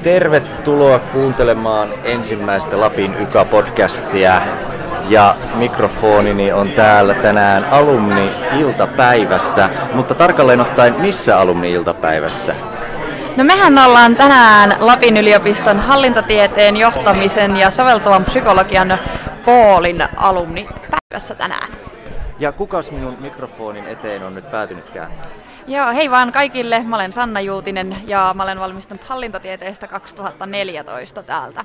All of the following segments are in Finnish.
Tervetuloa kuuntelemaan ensimmäistä Lapin YKA-podcastia. Ja mikrofonini on täällä tänään alumni-iltapäivässä, mutta tarkalleen ottaen missä alumni-iltapäivässä? No mehän ollaan tänään Lapin yliopiston hallintotieteen, johtamisen ja soveltuvan psykologian poolin alumnipäivässä tänään. Ja kukas minun mikrofonin eteen on nyt päätynytkään? Joo, hei vaan kaikille. Mä olen Sanna Juutinen ja mä olen valmistunut hallintotieteestä 2014 täältä.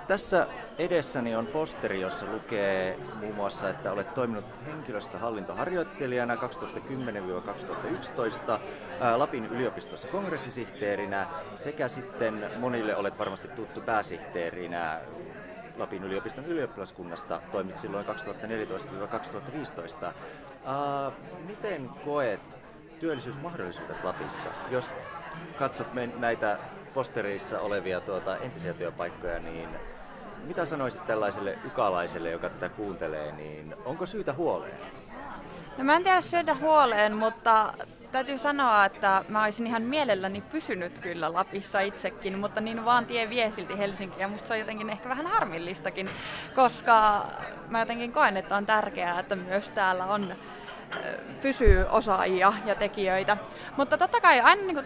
Tässä edessäni on posteri, jossa lukee muun muassa, että olet toiminut henkilöstöhallintoharjoittelijana 2010-2011, Lapin yliopistossa kongressisihteerinä sekä sitten monille olet varmasti tuttu pääsihteerinä Lapin yliopiston ylioppilaskunnasta, toimit silloin 2014-2015. Miten koet työllisyysmahdollisuudet Lapissa? Jos katsot näitä posterissa olevia entisiä työpaikkoja, niin mitä sanoisit tällaiselle ykalaiselle, joka tätä kuuntelee, niin onko syytä huoleen? No mä en tiedä syytä huoleen, mutta täytyy sanoa, että mä olisin ihan mielelläni pysynyt kyllä Lapissa itsekin, mutta niin vaan tie vie silti Helsinkiin ja musta se on jotenkin ehkä vähän harmillistakin, koska mä jotenkin koen, että on tärkeää, että myös täällä on pysyy osaajia ja tekijöitä, mutta totta kai aina niin kuin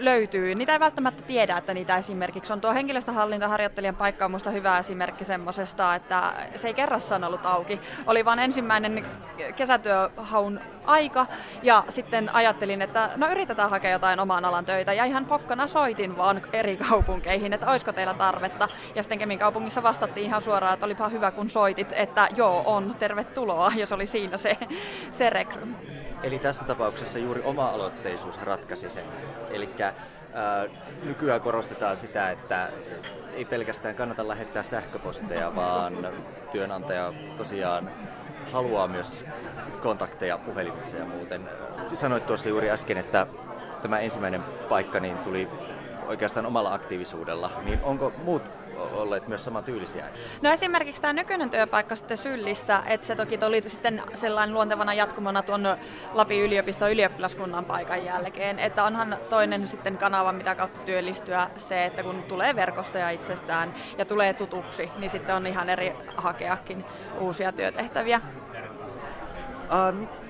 löytyy. Niitä ei välttämättä tiedä, että niitä esimerkiksi on. Tuo henkilöstöhallintoharjoittelijan paikka on musta hyvä esimerkki semmosesta, että se ei kerrassaan ollut auki. Oli vaan ensimmäinen kesätyöhaun aika ja sitten ajattelin, että no yritetään hakea jotain oman alan töitä ja ihan pokkana soitin vaan eri kaupunkeihin, että olisiko teillä tarvetta. Ja sitten Kemin kaupungissa vastattiin ihan suoraan, että olipa hyvä kun soitit, että joo on, tervetuloa ja se oli siinä se rekry. Eli tässä tapauksessa juuri oma-aloitteisuus ratkaisi sen. Eli nykyään korostetaan sitä, että ei pelkästään kannata lähettää sähköposteja, vaan työnantaja tosiaan haluaa myös kontakteja puhelimitse ja muuten. Sanoit tuossa juuri äsken, että tämä ensimmäinen paikka niin tuli oikeastaan omalla aktiivisuudella, niin onko muut olleet myös saman tyylisiä? No esimerkiksi tämä nykyinen työpaikka sitten Syllissä, että se toki oli sitten sellainen luontevana jatkumona tuon Lapin yliopiston ylioppilaskunnan paikan jälkeen, että onhan toinen sitten kanava, mitä kautta työllistyä se, että kun tulee verkostoja itsestään ja tulee tutuksi, niin sitten on ihan eri hakeakin uusia työtehtäviä.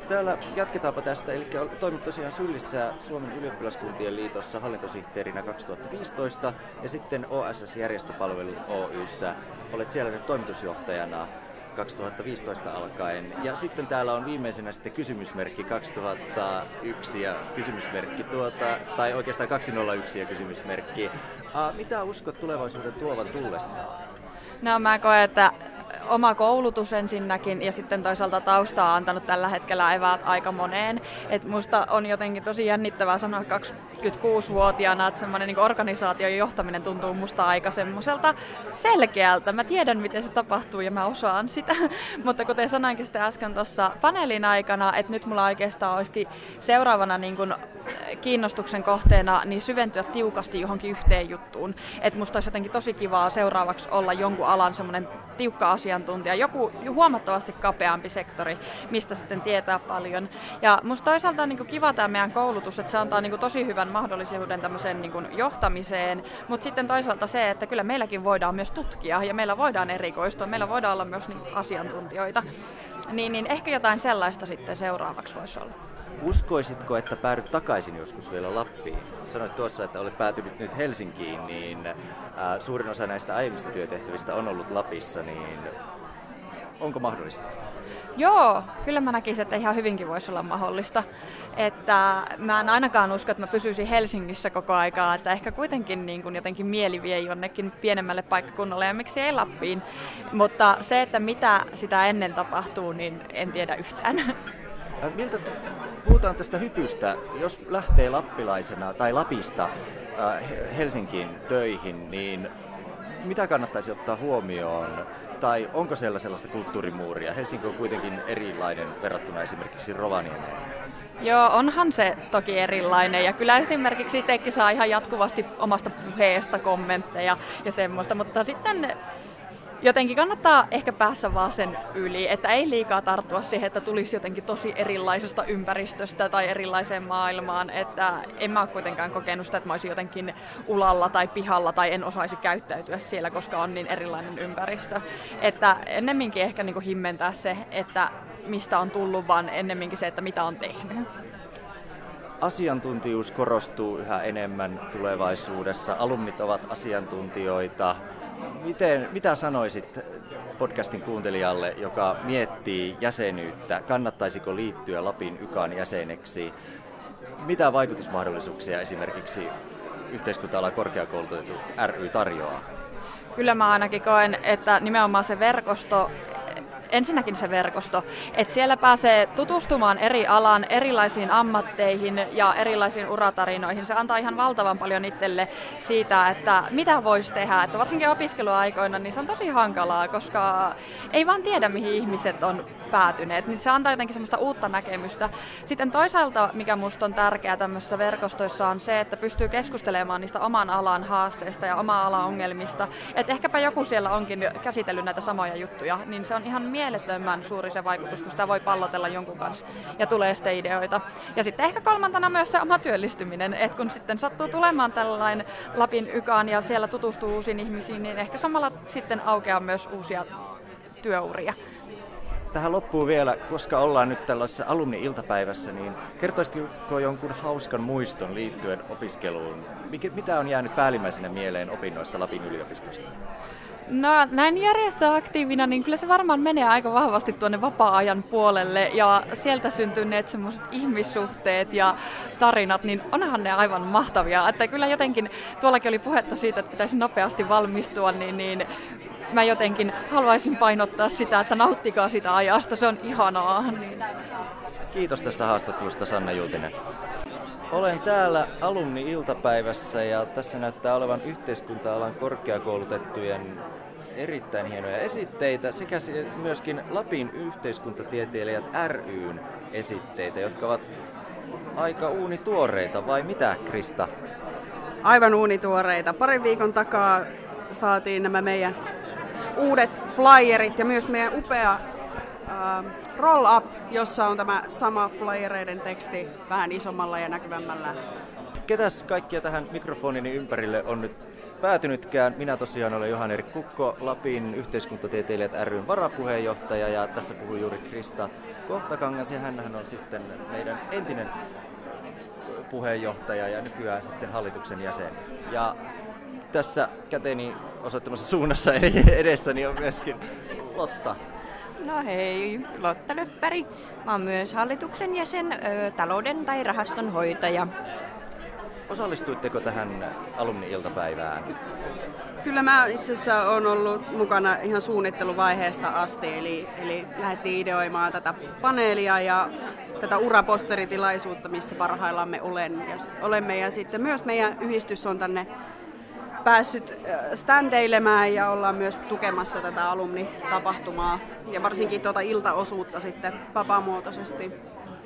Täällä jatketaanpa tästä, eli toimit tosiaan Syllissä Suomen ylioppilaskuntien liitossa hallintosihteerinä 2015 ja sitten OSS-järjestöpalvelu Oy:ssä olet siellä nyt toimitusjohtajana 2015 alkaen. Ja sitten täällä on viimeisenä sitten kysymysmerkki 2001 ja kysymysmerkki tai oikeastaan 201 ja kysymysmerkki. Mitä uskot tulevaisuuden tuovan tullessaan? No mä koen, että oma koulutus ensinnäkin ja sitten toisaalta tausta on antanut tällä hetkellä eväät aika moneen. Et musta on jotenkin tosi jännittävää sanoa 26-vuotiaana, että semmoinen niin organisaation johtaminen tuntuu musta aika semmoiselta selkeältä. Mä tiedän, miten se tapahtuu ja mä osaan sitä. Mutta kuten sanoinkin sitten äsken tuossa paneelin aikana, että nyt mulla oikeastaan olisikin seuraavana niin kuin kiinnostuksen kohteena niin syventyä tiukasti johonkin yhteen juttuun. Että musta olisi jotenkin tosi kivaa seuraavaksi olla jonkun alan semmoinen tiukka asiantuntija, joku huomattavasti kapeampi sektori, mistä sitten tietää paljon. Ja musta toisaalta on niin kuin kiva tämä meidän koulutus, että se antaa niin kuin tosi hyvän mahdollisuuden tämmöiseen niin kuin johtamiseen, mutta sitten toisaalta se, että kyllä meilläkin voidaan myös tutkia ja meillä voidaan erikoistua, meillä voidaan olla myös niin asiantuntijoita. Niin ehkä jotain sellaista sitten seuraavaksi voisi olla. Uskoisitko, että päädyt takaisin joskus vielä Lappiin? Sanoit tuossa, että olet päätynyt nyt Helsinkiin, niin suurin osa näistä aiemmista työtehtävistä on ollut Lapissa, niin onko mahdollista? Joo, kyllä mä näkisin, että ihan hyvinkin voisi olla mahdollista. Että mä en ainakaan usko, että mä pysyisin Helsingissä koko aikaa, että ehkä kuitenkin niin kuin jotenkin mieli vie jonnekin pienemmälle paikkakunnalle ja miksi ei Lappiin. Mutta se, että mitä sitä ennen tapahtuu, niin en tiedä yhtään. Miltä puhutaan tästä hypystä, jos lähtee lappilaisena tai Lapista Helsinkiin töihin, niin mitä kannattaisi ottaa huomioon? Tai onko siellä sellaista kulttuurimuuria? Helsinki on kuitenkin erilainen verrattuna esimerkiksi Rovaniemeen. Joo, onhan se toki erilainen ja kyllä esimerkiksi itsekin saa ihan jatkuvasti omasta puheesta kommentteja ja semmoista, mutta sitten jotenkin kannattaa ehkä päässä vaan sen yli, että ei liikaa tarttua siihen, että tulisi jotenkin tosi erilaisesta ympäristöstä tai erilaiseen maailmaan, että en mä ole kuitenkaan kokenut sitä, että mä olisin jotenkin ulalla tai pihalla tai en osaisi käyttäytyä siellä, koska on niin erilainen ympäristö. Että ennemminkin ehkä niin kuin himmentää se, että mistä on tullut, vaan ennemminkin se, että mitä on tehnyt. Asiantuntijuus korostuu yhä enemmän tulevaisuudessa. Alumnit ovat asiantuntijoita. Mitä sanoisit podcastin kuuntelijalle, joka miettii jäsenyyttä? Kannattaisiko liittyä Lapin YK:n jäseneksi? Mitä vaikutusmahdollisuuksia esimerkiksi yhteiskunta-alan korkeakoulutetut ry tarjoaa? Kyllä mä ainakin koen, että nimenomaan se verkosto, ensinnäkin se verkosto, että siellä pääsee tutustumaan eri alan erilaisiin ammatteihin ja erilaisiin uratarinoihin. Se antaa ihan valtavan paljon itselle siitä, että mitä voisi tehdä. Että varsinkin opiskeluaikoina niin se on tosi hankalaa, koska ei vaan tiedä, mihin ihmiset on päätyneet. Niin se antaa jotenkin semmoista uutta näkemystä. Sitten toisaalta, mikä musta on tärkeää tämmöisissä verkostoissa, on se, että pystyy keskustelemaan niistä oman alan haasteista ja oman alan ongelmista. Että ehkäpä joku siellä onkin käsitellyt näitä samoja juttuja, niin se on ihan mielettömän suuri se vaikutus, kun sitä voi pallotella jonkun kanssa ja tulee sitten ideoita. Ja sitten ehkä kolmantena myös se oma työllistyminen, että kun sitten sattuu tulemaan tällainen Lapin YK:n ja siellä tutustuu uusiin ihmisiin, niin ehkä samalla sitten aukeaa myös uusia työuria. Tähän loppuu vielä, koska ollaan nyt tällaisessa alumni-iltapäivässä, niin kertoisitko jonkun hauskan muiston liittyen opiskeluun? Mitä on jäänyt päällimmäisenä mieleen opinnoista Lapin yliopistosta? No näin järjestöaktiivina, niin kyllä se varmaan menee aika vahvasti tuonne vapaa-ajan puolelle ja sieltä syntyneet semmoiset ihmissuhteet ja tarinat, niin onhan ne aivan mahtavia. Että kyllä jotenkin, tuollakin oli puhetta siitä, että pitäisi nopeasti valmistua, niin mä jotenkin haluaisin painottaa sitä, että nauttikaa sitä ajasta, se on ihanaa. Niin. Kiitos tästä haastattelusta, Sanna Juutinen. Olen täällä alumni-iltapäivässä ja tässä näyttää olevan yhteiskunta-alan korkeakoulutettujen erittäin hienoja esitteitä sekä myöskin Lapin yhteiskuntatieteilijät ry:n esitteitä, jotka ovat aika uunituoreita, vai mitä, Krista? Aivan uunituoreita. Parin viikon takaa saatiin nämä meidän uudet flyerit ja myös meidän upea roll up, jossa on tämä sama flyereiden teksti vähän isommalla ja näkyvämmällä. Ketäs kaikkia tähän mikrofonini ympärille on nyt päätynytkään? Minä tosiaan olen Johan-Erik Kukko, Lapin yhteiskuntatieteilijät ry:n varapuheenjohtaja, ja tässä puhuu juuri Krista Kohtakangas, ja hänhän on sitten meidän entinen puheenjohtaja ja nykyään sitten hallituksen jäsen. Ja tässä käteni osoittamassa suunnassa eli edessäni on myöskin Lotta. No hei, Lotta Löppäri. Mä oon myös hallituksen jäsen, talouden tai rahaston hoitaja. Osallistuitteko tähän alumni-iltapäivään? Kyllä mä itse asiassa olen ollut mukana ihan suunnitteluvaiheesta asti, eli lähdettiin ideoimaan tätä paneelia ja tätä uraposteritilaisuutta, missä parhaillaan me olemme. Ja sitten myös meidän yhdistys on tänne päässyt standeilemään ja ollaan myös tukemassa tätä alumnitapahtumaa ja varsinkin tuota iltaosuutta sitten vapaamuotoisesti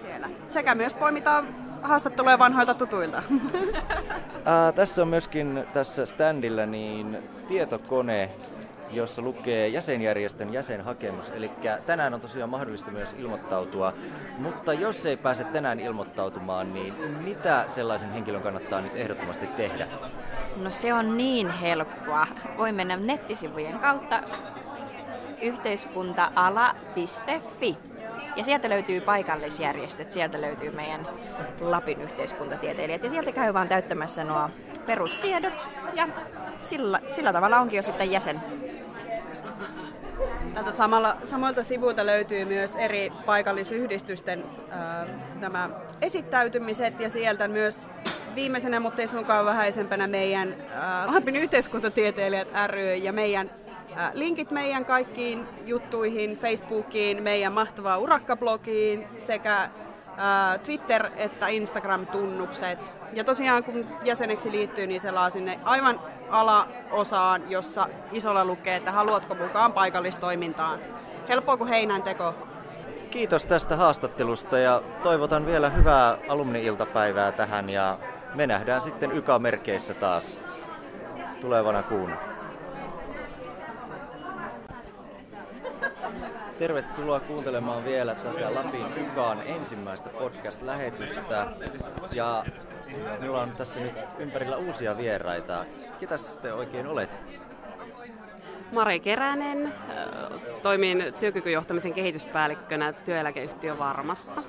siellä. Sekä myös poimitaan haastatteluja vanhoilta tutuilta. Tässä on myöskin tässä standilla niin tietokone, jossa lukee jäsenjärjestön jäsenhakemus. Eli tänään on tosiaan mahdollista myös ilmoittautua, mutta jos ei pääse tänään ilmoittautumaan, niin mitä sellaisen henkilön kannattaa nyt ehdottomasti tehdä? No se on niin helppoa. Voi mennä nettisivujen kautta yhteiskuntaala.fi. Ja sieltä löytyy paikallisjärjestöt, sieltä löytyy meidän Lapin yhteiskuntatieteilijät. Ja sieltä käy vaan täyttämässä nuo perustiedot ja sillä tavalla onkin jo sitten jäsen. Tältä samalta sivuilta löytyy myös eri paikallisyhdistysten nämä esittäytymiset ja sieltä myös viimeisenä, mutta ei suinkaan vähäisempänä meidän Lapin yhteiskuntatieteilijät ry ja meidän linkit meidän kaikkiin juttuihin, Facebookiin, meidän mahtavaan urakkablogiin sekä Twitter- että Instagram-tunnukset. Ja tosiaan kun jäseneksi liittyy, niin selaa sinne aivan alaosaan, jossa isolla lukee, että haluatko mukaan paikallistoimintaan. Helppoa kuin heinänteko. Kiitos tästä haastattelusta ja toivotan vielä hyvää alumni-iltapäivää tähän ja me nähdään sitten YK-merkeissä taas tulevana kuuna. Tervetuloa kuuntelemaan vielä tätä Lapin Ykan ensimmäistä podcast-lähetystä. Ja minulla on tässä nyt ympärillä uusia vieraita. Ketäs te oikein olette? Mari Keränen, toimin työkykyjohtamisen kehityspäällikkönä työeläkeyhtiö Varmassa.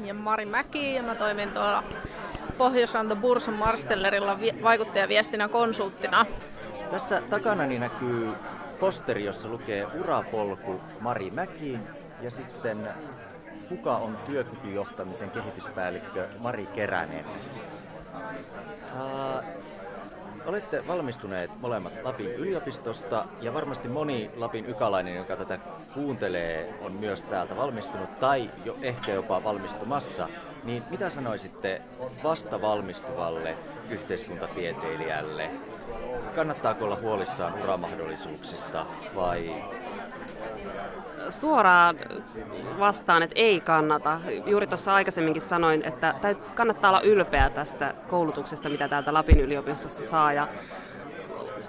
Ja Mari Mäki, ja mä toimin tuolla Pohjoisranta Burson Marstellerilla vaikuttajaviestinnän konsulttina. Tässä takanani näkyy posteri, jossa lukee Urapolku Mari Mäki ja sitten kuka on työkykyjohtamisen kehityspäällikkö Mari Keränen. Olette valmistuneet molemmat Lapin yliopistosta ja varmasti moni Lapin ykalainen, joka tätä kuuntelee, on myös täältä valmistunut tai jo ehkä jopa valmistumassa. Niin mitä sanoisitte vasta valmistuvalle yhteiskuntatieteilijälle? Kannattaako olla huolissaan uramahdollisuuksista vai? Suoraan vastaan, että ei kannata. Juuri tuossa aikaisemminkin sanoin, että kannattaa olla ylpeä tästä koulutuksesta, mitä täältä Lapin yliopistosta saa. Ja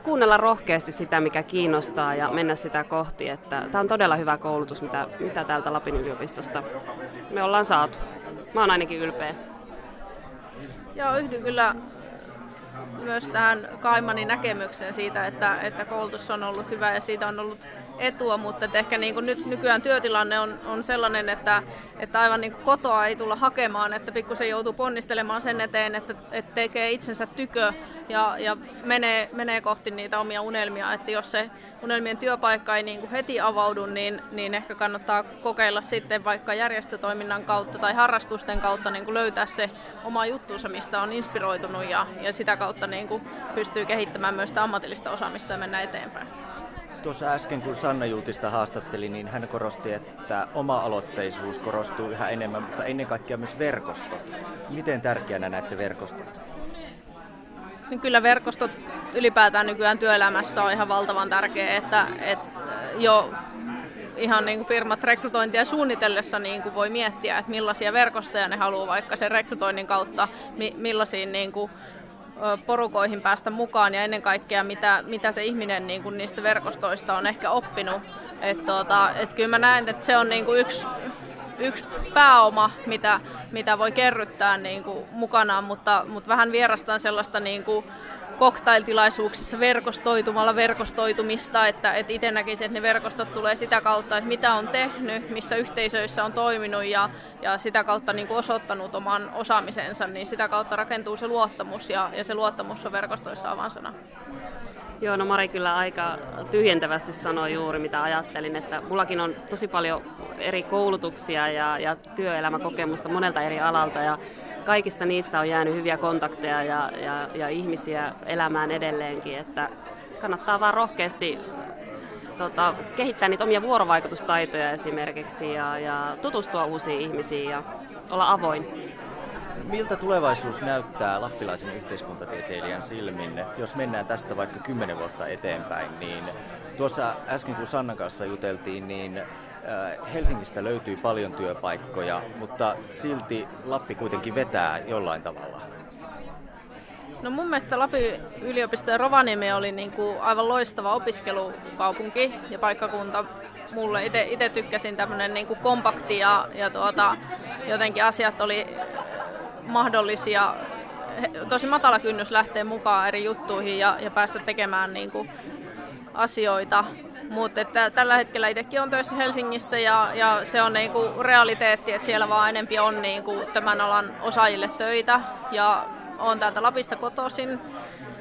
kuunnella rohkeasti sitä, mikä kiinnostaa ja mennä sitä kohti. Tämä on todella hyvä koulutus, mitä täältä Lapin yliopistosta me ollaan saatu. Mä oon ainakin ylpeä. Joo, yhdyn kyllä myös tähän Kaimanin näkemykseen siitä, että koulutus on ollut hyvä ja siitä on ollut etua, mutta ehkä niin kuin nyt nykyään työtilanne on sellainen, että aivan niin kuin kotoa ei tulla hakemaan, että pikkusen joutuu ponnistelemaan sen eteen, että tekee itsensä tykö ja menee kohti niitä omia unelmia, että jos se unelmien työpaikka ei niin kuin heti avaudu, niin ehkä kannattaa kokeilla sitten vaikka järjestötoiminnan kautta tai harrastusten kautta niin kuin löytää se oma juttunsa, mistä on inspiroitunut ja sitä kautta niin kuin pystyy kehittämään myös sitä ammatillista osaamista ja mennä eteenpäin. Tuossa äsken, kun Sanna Juutista haastatteli, niin hän korosti, että oma-aloitteisuus korostuu yhä enemmän, mutta ennen kaikkea myös verkostot. Miten tärkeänä näette verkostot? Kyllä verkostot ylipäätään nykyään työelämässä on ihan valtavan tärkeä, että jo ihan niin kuin firmat rekrytointia suunnitellessa niin kuin voi miettiä, että millaisia verkostoja ne haluaa vaikka sen rekrytoinnin kautta, millaisiin niin kuin porukoihin päästä mukaan ja ennen kaikkea mitä se ihminen niin kuin niistä verkostoista on ehkä oppinut. Että kyllä mä näen, että se on niin kuin yksi pääoma, mitä voi kerryttää niin kuin mukanaan, mutta vähän vierastan sellaista niin kuin cocktailtilaisuuksissa verkostoitumista, että itse näkisin, että ne verkostot tulee sitä kautta, että mitä on tehnyt, missä yhteisöissä on toiminut ja sitä kautta niin kuin osoittanut oman osaamisensa, niin sitä kautta rakentuu se luottamus ja se luottamus on verkostoissa avainsana. Joo, no Mari kyllä aika tyhjentävästi sanoi juuri mitä ajattelin, että mullakin on tosi paljon eri koulutuksia ja työelämäkokemusta monelta eri alalta ja kaikista niistä on jäänyt hyviä kontakteja ja ihmisiä elämään edelleenkin, että kannattaa vaan rohkeasti kehittää niitä omia vuorovaikutustaitoja esimerkiksi ja tutustua uusiin ihmisiin ja olla avoin. Miltä tulevaisuus näyttää lappilaisen yhteiskuntatieteilijän silmin, jos mennään tästä vaikka 10 vuotta eteenpäin, niin tuossa äsken kun Sannan kanssa juteltiin, niin Helsingistä löytyy paljon työpaikkoja, mutta silti Lappi kuitenkin vetää jollain tavalla. No mun mielestä Lapin yliopisto ja Rovaniemi oli niin kuin aivan loistava opiskelukaupunki ja paikkakunta. Mulle itse tykkäsin tämmöinen niin kuin kompakti ja jotenkin asiat oli mahdollisia. Tosi matala kynnys lähteä mukaan eri juttuihin ja päästä tekemään niin kuin asioita. Mutta tällä hetkellä itsekin on töissä Helsingissä ja se on niinku realiteetti, että siellä vaan enempi on niinku tämän alan osaajille töitä. Ja olen täältä Lapista kotoisin,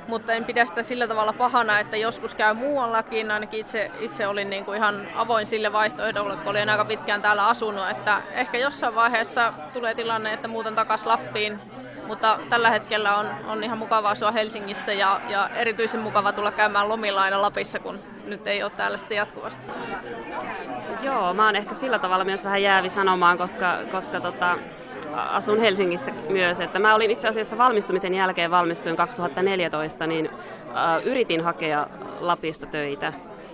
mutta en pidä sitä sillä tavalla pahana, että joskus käy muuallakin. Ainakin itse olin niinku ihan avoin sille vaihtoehdolle, kun olin aika pitkään täällä asunut. Että ehkä jossain vaiheessa tulee tilanne, että muutan takaisin Lappiin. Mutta tällä hetkellä on ihan mukava asua Helsingissä ja erityisen mukava tulla käymään lomilla aina Lapissa, kun nyt ei ole täällä sitten jatkuvasti. Joo, mä oon ehkä sillä tavalla myös vähän jäävi sanomaan, koska asun Helsingissä myös. Että mä olin itse asiassa valmistumisen jälkeen, valmistuin 2014, niin yritin hakea Lapista töitä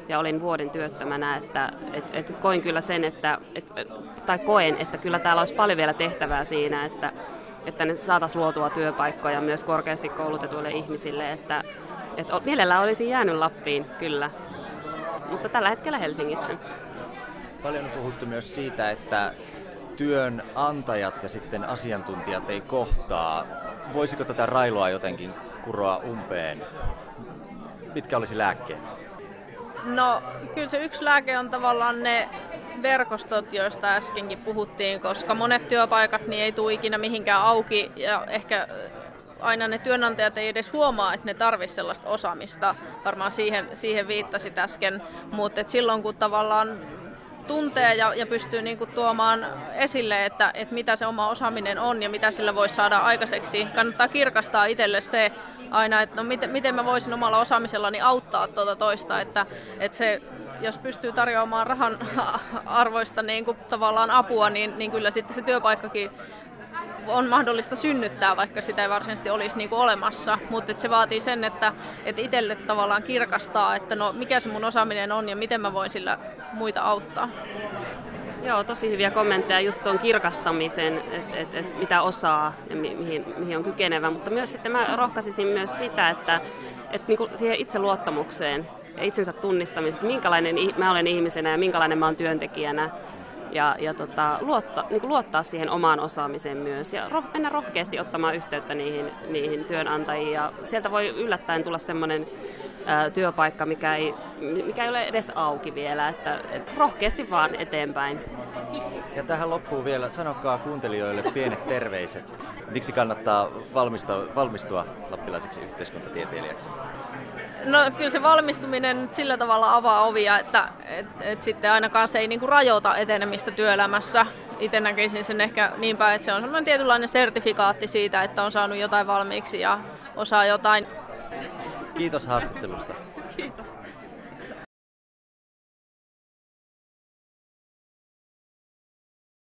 ja olin vuoden työttömänä, että koin kyllä sen, koen, että kyllä täällä olisi paljon vielä tehtävää siinä, että ne saataisiin luotua työpaikkoja myös korkeasti koulutetuille ihmisille, että mielellään olisin jäänyt Lappiin, kyllä. mutta tällä hetkellä Helsingissä. Paljon on puhuttu myös siitä, että työnantajat ja sitten asiantuntijat ei kohtaa. Voisiko tätä railoa jotenkin kuroa umpeen? Mitkä olisi lääkkeet? No kyllä se yksi lääke on tavallaan ne verkostot, joista äskenkin puhuttiin, koska monet työpaikat niin ei tule ikinä mihinkään auki ja ehkä aina ne työnantajat ei edes huomaa, että ne tarvitsisi sellaista osaamista. Varmaan siihen viittasit äsken, mutta silloin kun tavallaan tuntee ja pystyy niinku tuomaan esille, että mitä se oma osaaminen on ja mitä sillä voisi saada aikaiseksi. Kannattaa kirkastaa itselle se aina, että no miten mä voisin omalla osaamisellani auttaa tuota toista, että se, jos pystyy tarjoamaan rahan arvoista niinku tavallaan apua, niin kyllä sitten se työpaikkakin on mahdollista synnyttää, vaikka sitä ei varsinaisesti olisi niinku olemassa, mutta se vaatii sen, että itselle tavallaan kirkastaa, että no mikä se mun osaaminen on ja miten mä voin sillä muita auttaa. Joo, tosi hyviä kommentteja just tuon kirkastamisen, että mitä osaa ja mihin on kykenevä, mutta myös sitten mä rohkaisisin myös sitä, että niinku siihen itseluottamukseen ja itsensä tunnistamiseen, että minkälainen mä olen ihmisenä ja minkälainen mä olen työntekijänä. Ja luottaa siihen omaan osaamiseen myös ja mennä rohkeasti ottamaan yhteyttä niihin työnantajiin. Ja sieltä voi yllättäen tulla semmoinen työpaikka, mikä ei ole edes auki vielä, että rohkeasti vaan eteenpäin. Ja tähän loppuun vielä, sanokaa kuuntelijoille pienet terveiset. Miksi kannattaa valmistua lappilaiseksi yhteiskuntatieteilijäksi? No kyllä se valmistuminen sillä tavalla avaa ovia, että sitten ainakaan se ei niinku rajoita etenemistä työelämässä. Itse näkisin sen ehkä niin päin, että se on sellainen tietynlainen sertifikaatti siitä, että on saanut jotain valmiiksi ja osaa jotain. Kiitos haastattelusta. Kiitos.